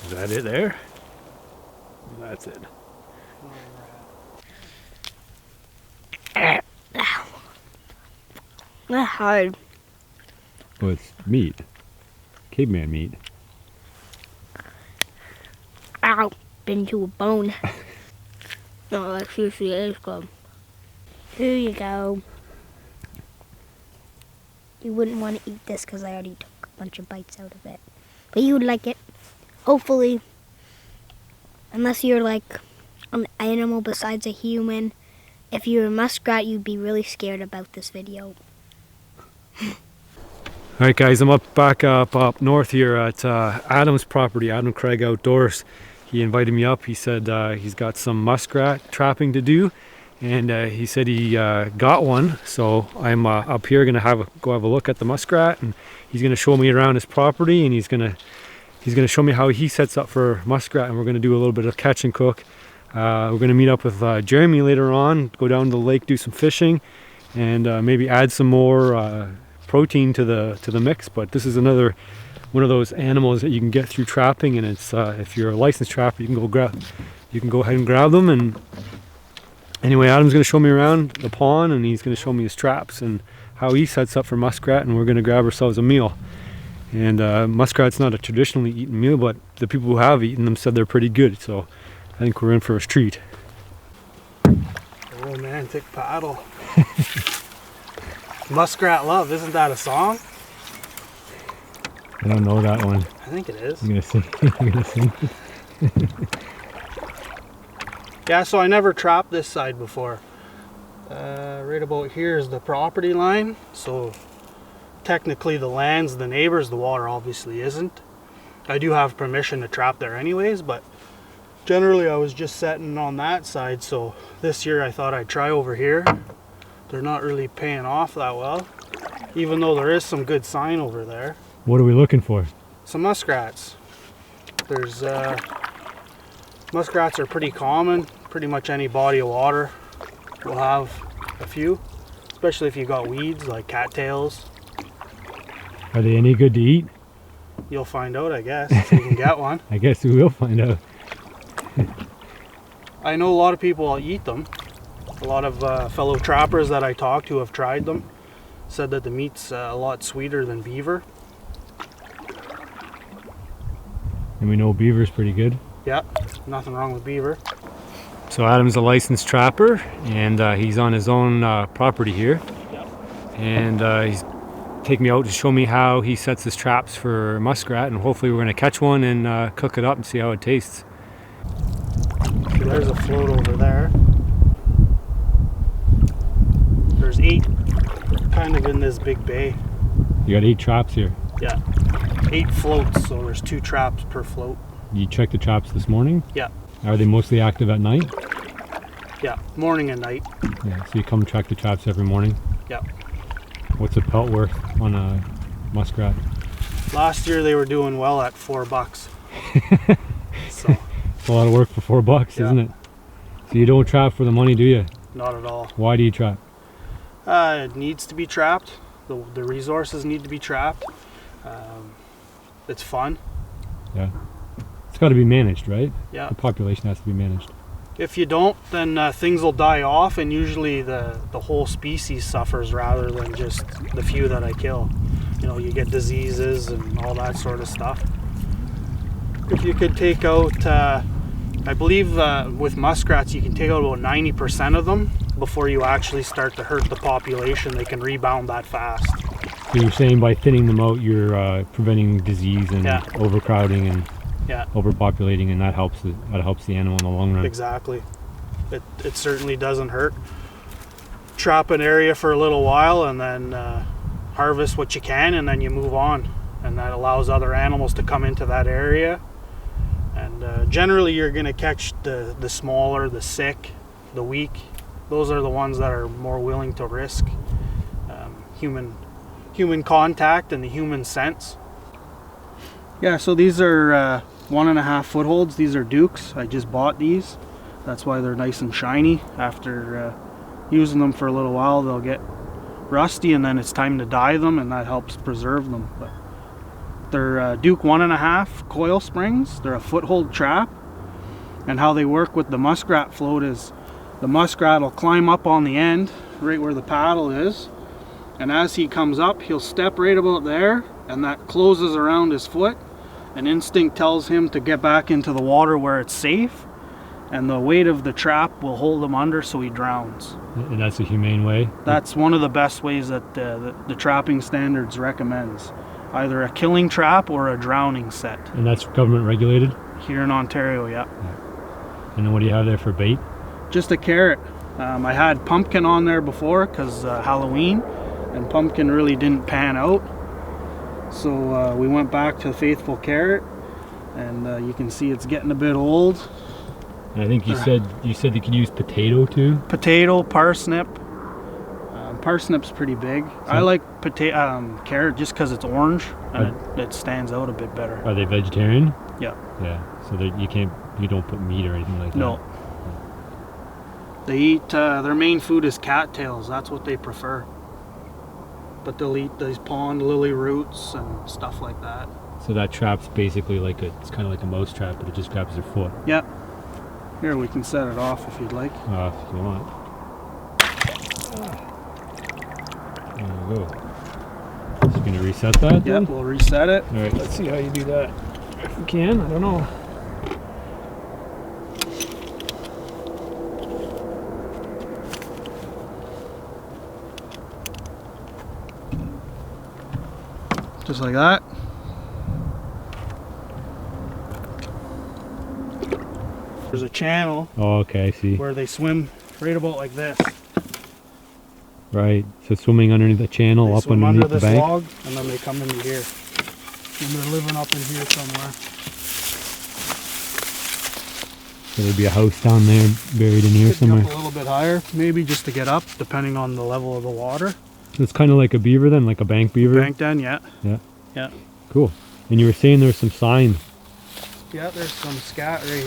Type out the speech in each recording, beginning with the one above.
Is that it there? That's it. That's hard. Oh, it's meat. Caveman meat. Ow, been to a bone. No, that seriously is good. Here you go. You wouldn't want to eat this because I already took a bunch of bites out of it. But you would like it. Hopefully. Unless you're like an animal besides a human. If you're a muskrat, you'd be really scared about this video. Alright guys, I'm back up north here at Adam's property, Adam Craig Outdoors. He invited me up. He said he's got some muskrat trapping to do, and he said he got one. So I'm up here gonna go have a look at the muskrat, and he's gonna show me around his property, and he's gonna show me how he sets up for muskrat, and we're gonna do a little bit of catch and cook. We're gonna meet up with Jeremy later on, go down to the lake, do some fishing, and maybe add some more protein to the mix. But this is another one of those animals that you can get through trapping, and it's if you're a licensed trapper, you can go ahead and grab them. And anyway, Adam's going to show me around the pond, and he's going to show me his traps and how he sets up for muskrat, and we're going to grab ourselves a meal. And muskrat's not a traditionally eaten meal, but the people who have eaten them said they're pretty good, so I think we're in for a treat. Romantic paddle. Muskrat Love, isn't that a song? I don't know that one. I think it is. I'm gonna sing. I'm gonna sing. Yeah, so I never trapped this side before. Right about here is the property line, so technically the land's the neighbors, the water obviously isn't. I do have permission to trap there anyways, but generally I was just setting on that side, so this year I thought I'd try over here. They're not really paying off that well, even though there is some good sign over there. What are we looking for? Some muskrats. There's muskrats are pretty common. Pretty much any body of water will have a few, especially if you got weeds like cattails. Are they any good to eat? You'll find out, I guess, if you can get one. I guess we will find out. I know a lot of people eat them. A lot of fellow trappers that I talked to have tried them. Said that the meat's a lot sweeter than beaver. And we know beaver's pretty good. Yeah, nothing wrong with beaver. So Adam's a licensed trapper, and he's on his own property here. Yep. And he's taking me out to show me how he sets his traps for muskrat, and hopefully we're going to catch one and cook it up and see how it tastes. There's a float over there. There's 8 kind of in this big bay. You got 8 traps here. Yeah, 8 floats, so there's 2 traps per float. You checked the traps this morning? Yeah. Are they mostly active at night? Yeah, morning and night. Yeah, so you come check the traps every morning? Yeah. What's a pelt worth on a muskrat? Last year they were doing well at $4. So it's a lot of work for $4, yeah. Isn't it? So you don't trap for the money, do you? Not at all. Why do you trap? It needs to be trapped. The resources need to be trapped. It's fun. Yeah. It's got to be managed, right? Yeah. The population has to be managed. If you don't, then things will die off, and usually the whole species suffers rather than just the few that I kill. You know, you get diseases and all that sort of stuff. If you could take out, I believe with muskrats you can take out about 90% of them before you actually start to hurt the population. They can rebound that fast. So you're saying by thinning them out, you're preventing disease and overcrowding and overpopulating, and that helps the animal in the long run. Exactly. It certainly doesn't hurt. Trap an area for a little while and then harvest what you can, and then you move on, and that allows other animals to come into that area. And generally you're going to catch the smaller, the sick, the weak. Those are the ones that are more willing to risk human contact and the human sense. Yeah, so these are 1.5 footholds. These are Dukes. I just bought these. That's why they're nice and shiny. After using them for a little while, they'll get rusty, and then it's time to dye them, and that helps preserve them. But They're Duke 1.5 coil springs. They're a foothold trap. And how they work with the muskrat float is the muskrat will climb up on the end, right where the paddle is. And as he comes up, he'll step right about there, and that closes around his foot. And instinct tells him to get back into the water where it's safe. And the weight of the trap will hold him under so he drowns. And that's a humane way? That's one of the best ways that the trapping standards recommends. Either a killing trap or a drowning set. And that's government regulated? Here in Ontario, yeah. And then what do you have there for bait? Just a carrot. I had pumpkin on there before because Halloween, and pumpkin really didn't pan out. So we went back to faithful carrot, and you can see it's getting a bit old. And I think you said you could use potato too? Potato, parsnip. Parsnip's pretty big. I like carrot just because it's orange and it stands out a bit better. Are they vegetarian? Yeah. Yeah. So you don't put meat or anything like that? No. They eat, their main food is cattails. That's what they prefer. But they'll eat these pond lily roots and stuff like that. So that trap's basically it's kind of like a mouse trap, but it just grabs their foot. Yeah. Here, we can set it off if you'd like. If you want. There you go. Just gonna reset that? Yep, then? we'll reset it. All right, let's see how you do that. If we can, I don't know. Just like that. There's a channel. Oh, okay, I see. Where they swim right about like this. Right, so swimming underneath the channel, They up swim underneath under the this bank. log, and then they come into here. And they're living up in here somewhere. So there'd be a house down there buried in here Could somewhere. Up a little bit higher, maybe just to get up, depending on the level of the water. So it's kind of like a beaver then, like a bank beaver? Bank den, yeah. Yeah. Yeah. Cool. And you were saying there's some sign. Yeah, there's some scat right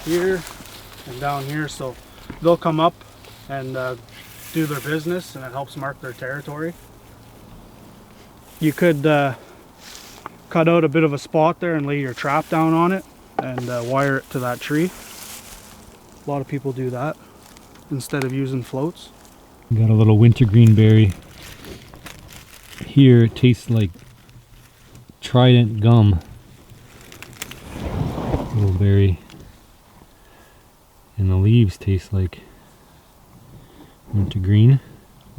here, and down here. So they'll come up and do their business, and it helps mark their territory. You could cut out a bit of a spot there and lay your trap down on it and wire it to that tree. A lot of people do that instead of using floats. Got a little wintergreen berry. Here it tastes like Trident gum. Little berry. And the leaves taste like wintergreen.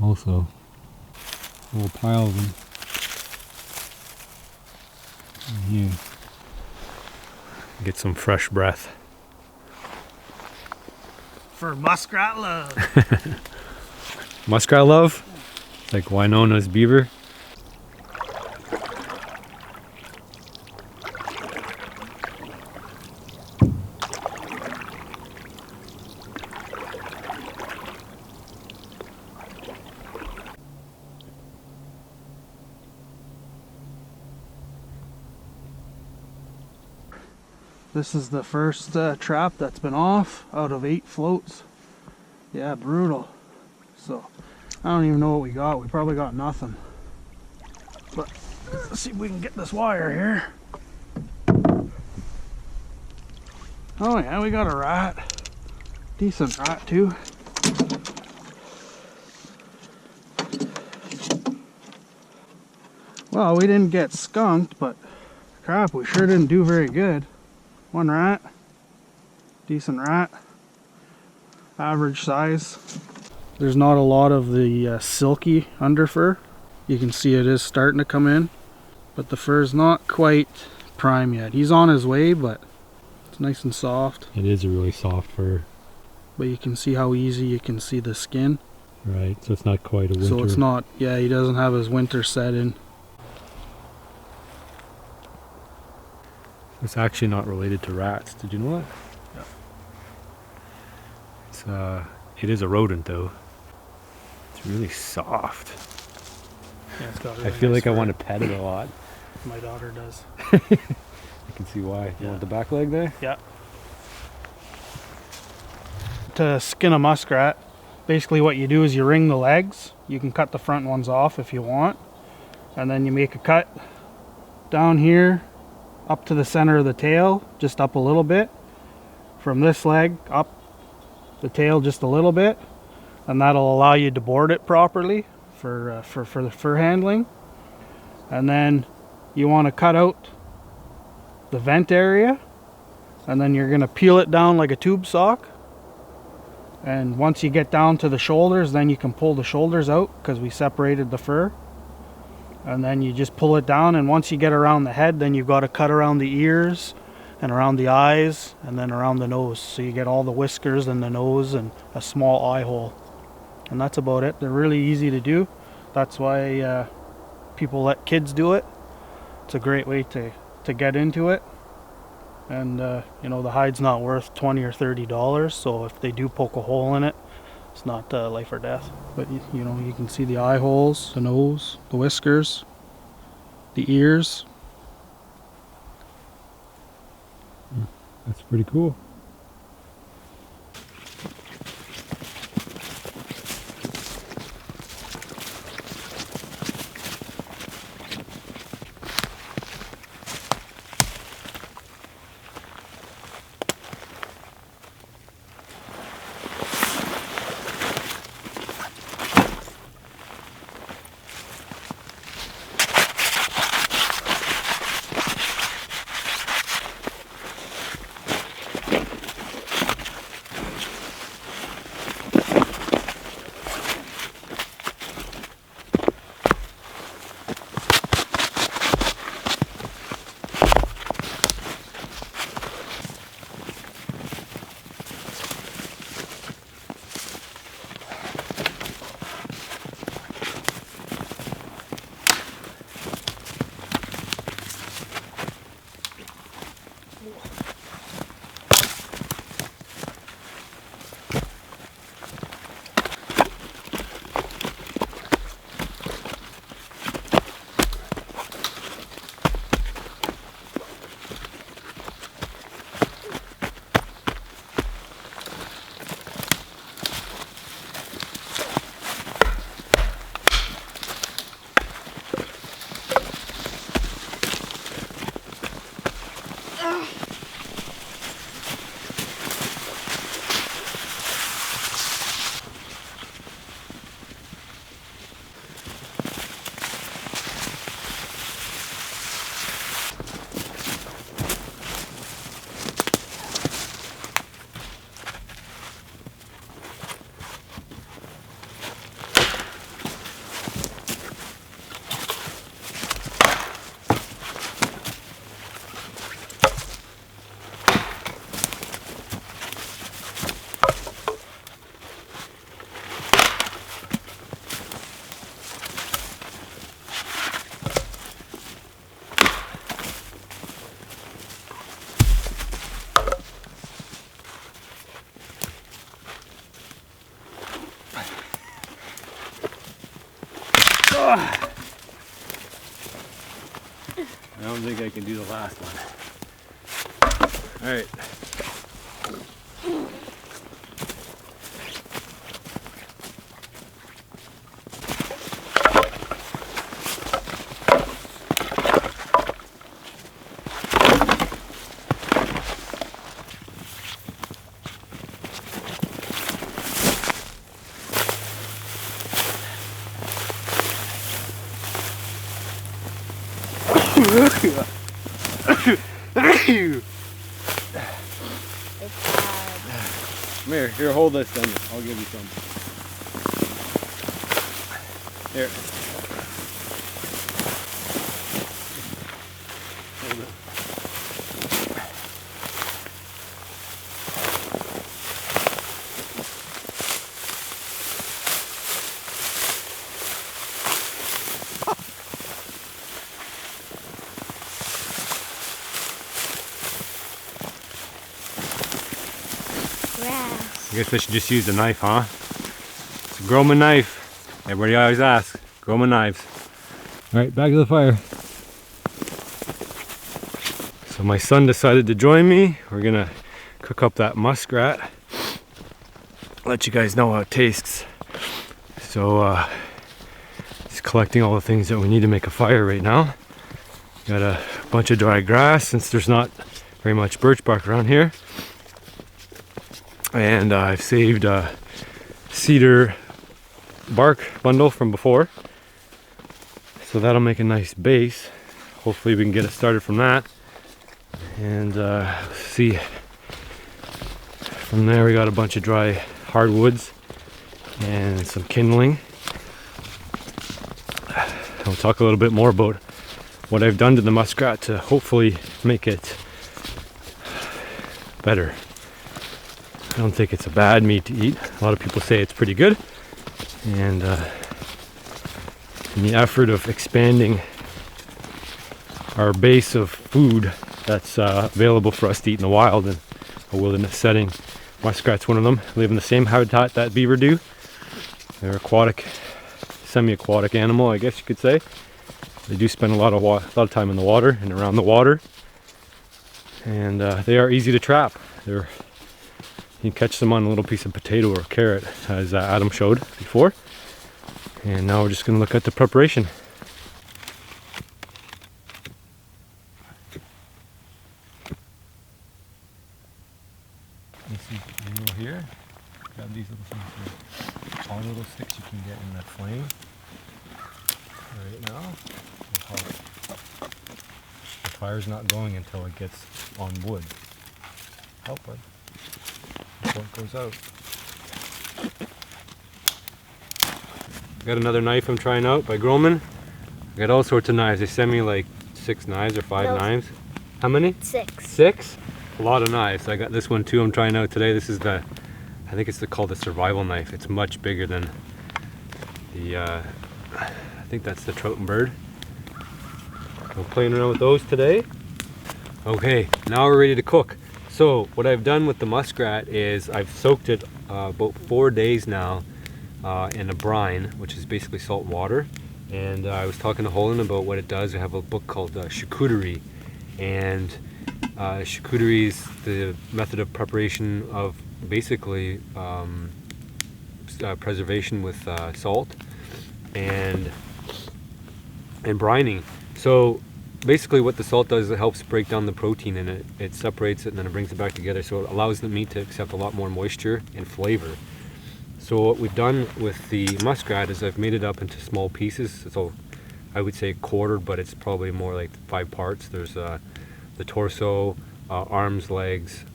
Also, a little pile of them. In here. Get some fresh breath. For muskrat love. Muskrat love? It's like Winona's beaver. This is the first trap that's been off out of 8 floats. Yeah, brutal. So I don't even know what we got. We probably got nothing. But let's see if we can get this wire here. Oh yeah, we got a rat. Decent rat too. Well, we didn't get skunked, but crap, we sure didn't do very good. One rat. Decent rat. Average size. There's not a lot of the silky underfur. You can see it is starting to come in, but the fur is not quite prime yet. He's on his way, but it's nice and soft. It is a really soft fur. But you can see how easy you can see the skin. Right, so it's not quite a winter. So it's not, yeah, he doesn't have his winter set in. It's actually not related to rats. Did you know that? Yeah. It is a rodent though. It's really soft. Yeah, it's got really I feel nice like I fur. want to pet it a lot. My daughter does. I can see why. You Yeah. want the back leg there? Yeah. To skin a muskrat, basically what you do is you wring the legs. You can cut the front ones off if you want. And then you make a cut down here up to the center of the tail, just up a little bit. From this leg up the tail just a little bit, and that'll allow you to board it properly for the fur handling. And then you want to cut out the vent area, and then you're going to peel it down like a tube sock. And once you get down to the shoulders, then you can pull the shoulders out because we separated the fur. And then you just pull it down, and once you get around the head, then you've got to cut around the ears and around the eyes and then around the nose, so you get all the whiskers and the nose and a small eye hole. And that's about it. They're really easy to do. That's why people let kids do it. It's a great way to get into it. And you know, the hide's not worth $20 or $30, so if they do poke a hole in it, it's not life or death. But you know, you can see the eye holes, the nose, the whiskers, the ears. That's pretty cool. I don't think I can do the last one. All right. Come here, hold this then. I'll give you some. Here. Hold it. I guess I should just use the knife, huh? It's a Groma knife. Everybody always asks. Groma knives. Alright, back to the fire. So my son decided to join me. We're gonna cook up that muskrat. Let you guys know how it tastes. So just collecting all the things that we need to make a fire right now. Got a bunch of dry grass since there's not very much birch bark around here. And I've saved a cedar bark bundle from before. So that'll make a nice base. Hopefully we can get it started from that. And see, from there we got a bunch of dry hardwoods and some kindling. I'll talk a little bit more about what I've done to the muskrat to hopefully make it better. I don't think it's a bad meat to eat. A lot of people say it's pretty good. And in the effort of expanding our base of food that's available for us to eat in the wild in a wilderness setting, muskrat's one of them. They live in the same habitat that beaver do. They're aquatic, semi-aquatic animal, I guess you could say. They do spend a lot of time in the water and around the water, and they are easy to trap. You can catch them on a little piece of potato or carrot, as Adam showed before. And now we're just going to look at the preparation. You see here, grab these little things here. All the little sticks you can get in that flame. Right now, the fire's not going until it gets on wood. Help bud. Before it goes out. Got another knife I'm trying out by Groman. I got all sorts of knives. They sent me like 6 knives or 5 knives. How many? 6. 6? A lot of knives. I got this one too I'm trying out today. This is I think it's called the survival knife. It's much bigger than the, I think that's the trout and bird. I'm playing around with those today. Okay, now we're ready to cook. So what I've done with the muskrat is I've soaked it about 4 days now in a brine, which is basically salt water. And I was talking to Holden about what it does. I have a book called CHARCUTERIE, and charcuterie is the method of preparation of basically preservation with salt and brining. So basically what the salt does is it helps break down the protein in it. It separates it and then it brings it back together, so it allows the meat to accept a lot more moisture and flavor. So what we've done with the muskrat is I've made it up into small pieces. So I would say quartered, but it's probably more like 5 parts. There's the torso, arms, legs,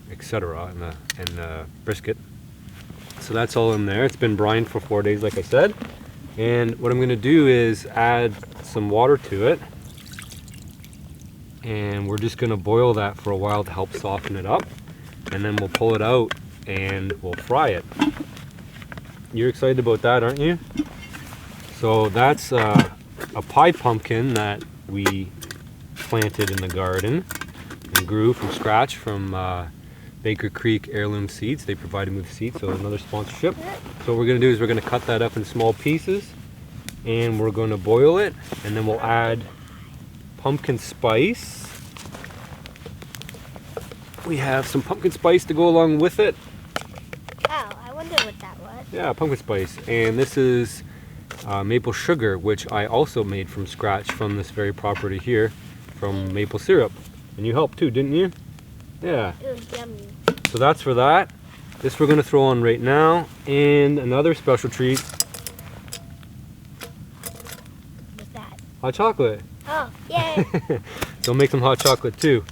etc., and the brisket. So that's all in there. It's been brined for 4 days, like I said. And what I'm going to do is add some water to it. And we're just going to boil that for a while to help soften it up. And then we'll pull it out and we'll fry it. You're excited about that, aren't you? So that's a pie pumpkin that we planted in the garden and grew from scratch from Baker Creek Heirloom Seeds. They provided me with seeds, so another sponsorship. So what we're going to do is we're going to cut that up in small pieces and we're going to boil it, and then we'll add pumpkin spice. We have some pumpkin spice to go along with it. Oh, I wonder what that was. Yeah, pumpkin spice. And this is maple sugar, which I also made from scratch from this very property here, from maple syrup. And you helped too, didn't you? Yeah. It was yummy. So that's for that. This we're going to throw on right now. And another special treat. What's that? Hot chocolate. Oh, yay! So make some hot chocolate too.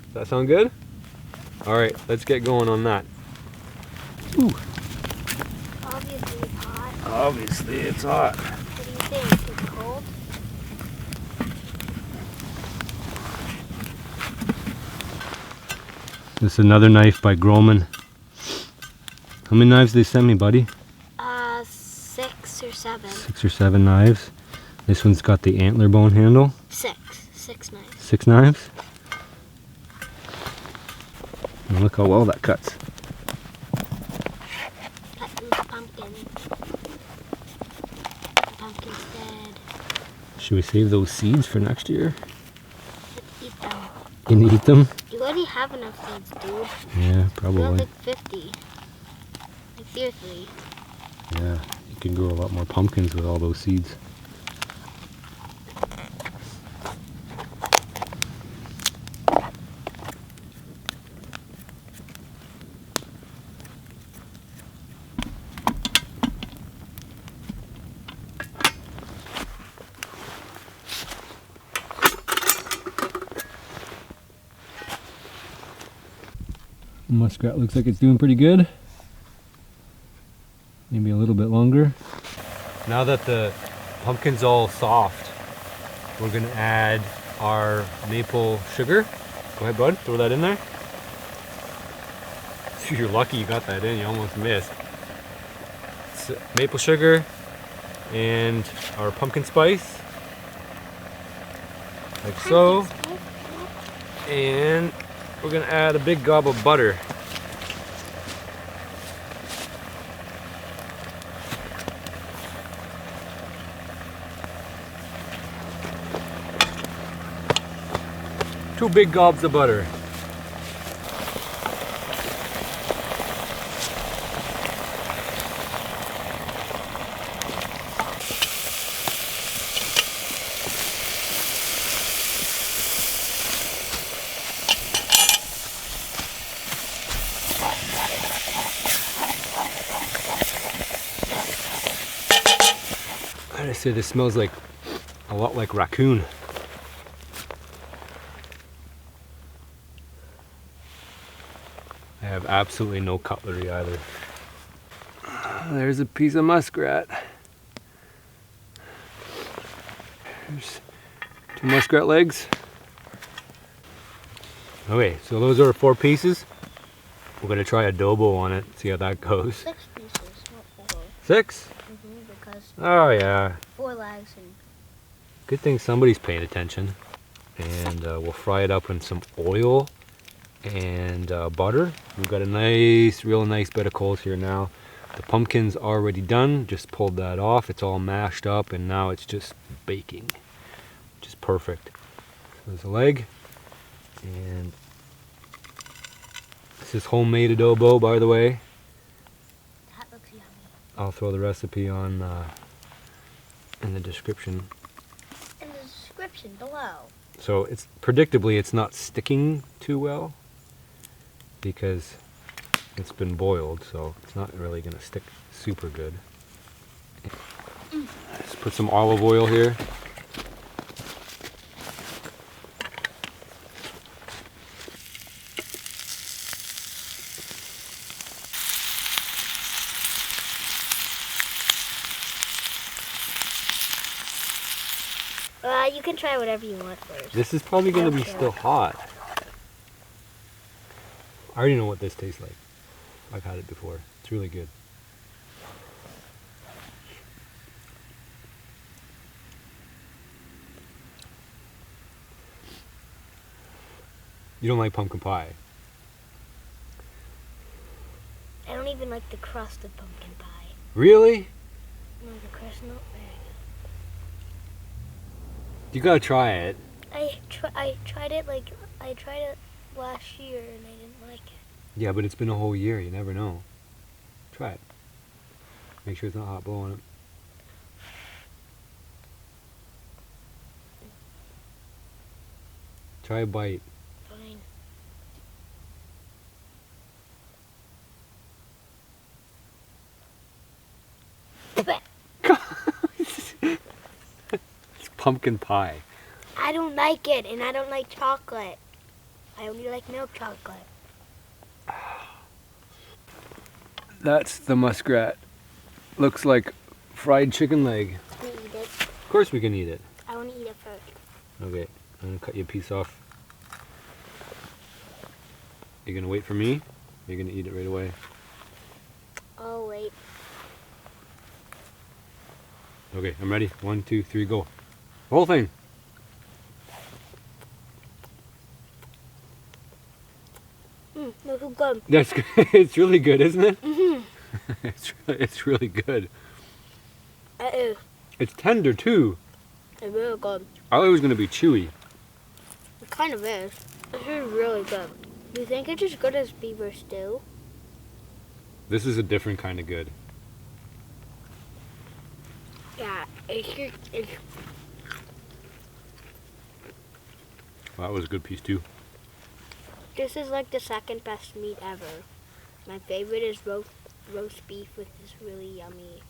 Does that sound good? Alright, let's get going on that. Ooh. Obviously it's hot. Obviously it's hot. What do you think? It's cold? This is another knife by Groman. How many knives did they send me, buddy? 6 or 7. 6 or 7 knives. This one's got the antler bone handle. 6 knives. 6 knives. And look how well that cuts. Cut through the pumpkin. The pumpkin's dead. Should we save those seeds for next year? Let's eat them. Can you eat them? You already have enough seeds, dude. Yeah, You have probably. like 50. Like seriously. Yeah, you can grow a lot more pumpkins with all those seeds. Muskrat looks like it's doing pretty good. Maybe a little bit longer. Now that the pumpkin's all soft, we're gonna add our maple sugar. Go ahead, bud, throw that in there. You're lucky you got that in, you almost missed. It's maple sugar and our pumpkin spice, like so. And we're gonna add a big gob of butter. Two big gobs of butter. I gotta say, this smells like a lot like raccoon. I have absolutely no cutlery either. There's a piece of muskrat. There's 2 muskrat legs. Okay, so those are 4 pieces. We're gonna try adobo on it, see how that goes. 6 pieces, not 4. 6? Because Oh yeah. 4 legs and... Good thing somebody's paying attention. And we'll fry it up in some oil and butter. We've got a real nice bed of coals here now. The pumpkin's already done, just pulled that off. It's all mashed up and now it's just baking, which is perfect. So there's a leg, and this is homemade adobo, by the way. That looks yummy. I'll throw the recipe on in the description. In the description below. So it's predictably it's not sticking too well because it's been boiled, so it's not really gonna stick super good. Let's put some olive oil here. You can try whatever you want first. This is probably gonna be still hot. I already know what this tastes like. I've had it before. It's really good. You don't like pumpkin pie? I don't even like the crust of pumpkin pie. Really? No, the crust not very You gotta try it. good. I tried it last year and I didn't like it. Yeah, but it's been a whole year. You never know. Try it. Make sure it's not hot. Blow on it. Try a bite. Fine. It's pumpkin pie. I don't like it, and I don't like chocolate. I only like milk chocolate. That's the muskrat. Looks like fried chicken leg. Can we eat it? Of course we can eat it. I want to eat it first. Okay, I'm gonna cut you a piece off. You're gonna wait for me? You're gonna eat it right away. Oh, wait. Okay, I'm ready. 1, 2, 3, go. The whole thing. This is good. That's good. It's really good, isn't it? Mm-hmm. It's really good. It is. It's tender too. It's really good. I thought it was gonna be chewy. It kind of is. This is really good. Do you think it's as good as beaver stew? This is a different kind of good. Yeah, it's Well, that was a good piece too. this is like the second best meat ever. My favorite is roast beef with this really yummy.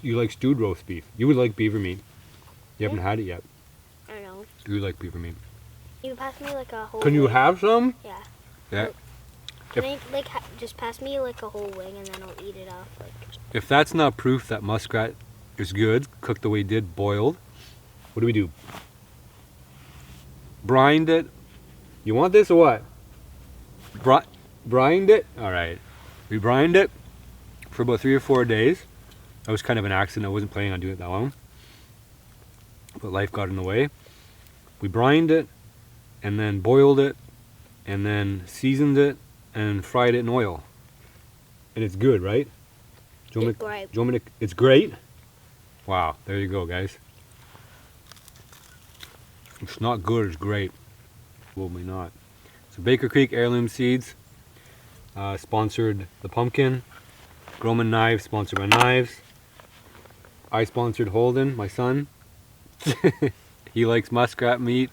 You like stewed roast beef. You would like beaver meat. You haven't Yeah. had it yet. I don't know. You like beaver meat. You pass me like a whole. Can you plate. have some? Yeah. Yeah. Can I like just pass me like a whole wing and then I'll eat it off? Like, If that's not proof that muskrat is good, cooked the way it did, boiled, what do we do? Brined it. You want this or what? Brined it? Alright. We brined it for about 3 or 4 days. That was kind of an accident. I wasn't planning on doing it that long. But life got in the way. We brined it, and then boiled it, and then seasoned it, and fried it in oil. And it's good, right? it's great. It's great? Wow, there you go, guys. It's not good, it's great. Probably not. So Baker Creek Heirloom Seeds sponsored the pumpkin. Groman Knives sponsored my knives. I sponsored Holden, my son. He likes muskrat meat.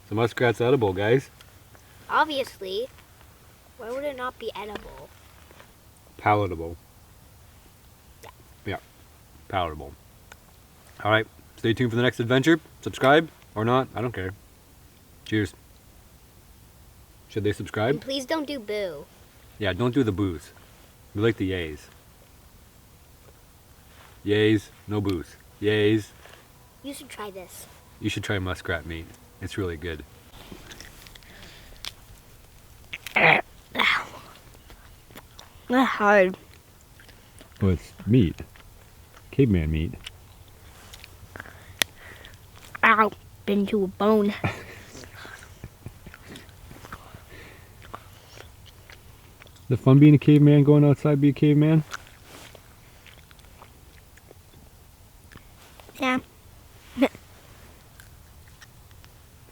So muskrat's edible, guys. Obviously. Why would it not be edible? Palatable. Yeah, palatable. Alright, stay tuned for the next adventure. Subscribe or not, I don't care. Cheers. Should they subscribe? And please don't do boo. Yeah, don't do the boos. We like the yays. Yays, no boos. Yays. You should try this. You should try muskrat meat. It's really good. That's hard. Well, it's meat. Caveman meat. Ow. Been to a bone. The fun being a caveman, going outside be a caveman? Yeah.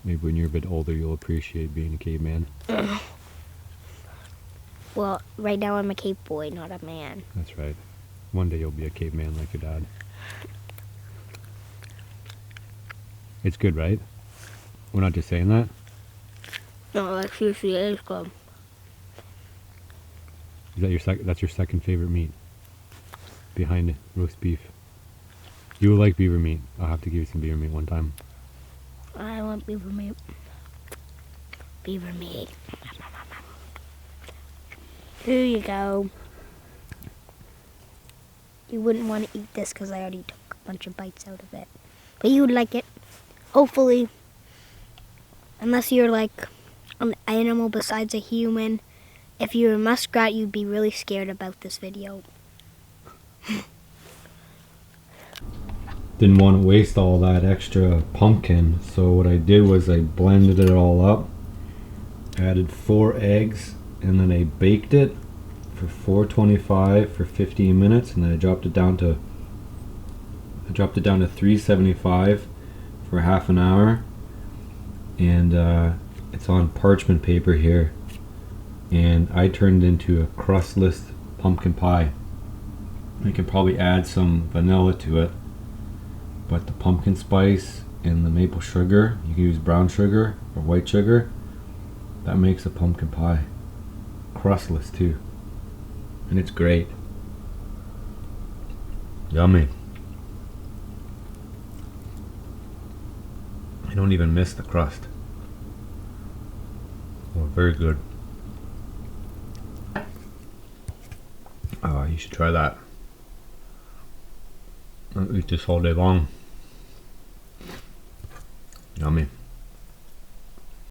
Maybe when you're a bit older you'll appreciate being a caveman. Well, right now I'm a cave boy, not a man. That's right. One day you'll be a caveman like your dad. It's good, right? We're not just saying that? No, that seriously is good. Is that your that's your second favorite meat? Behind roast beef. You will like beaver meat. I'll have to give you some beaver meat one time. I want beaver meat. Beaver meat. Here you go. You wouldn't want to eat this because I already took a bunch of bites out of it. But you would like it. Hopefully. Unless you're like an animal besides a human. If you're a muskrat, you'd be really scared about this video. Didn't want to waste all that extra pumpkin, so what I did was I blended it all up. Added 4 eggs, and then I baked it for 425 for 15 minutes, and then I dropped it down to 375 for half an hour. And it's on parchment paper here, and I turned it into a crustless pumpkin pie. I could probably add some vanilla to it, but the pumpkin spice and the maple sugar, you can use brown sugar or white sugar, that makes a pumpkin pie. Crustless too. And it's great. Yummy. I don't even miss the crust. Oh, very good. You should try that. I'll eat this all day long. Yummy.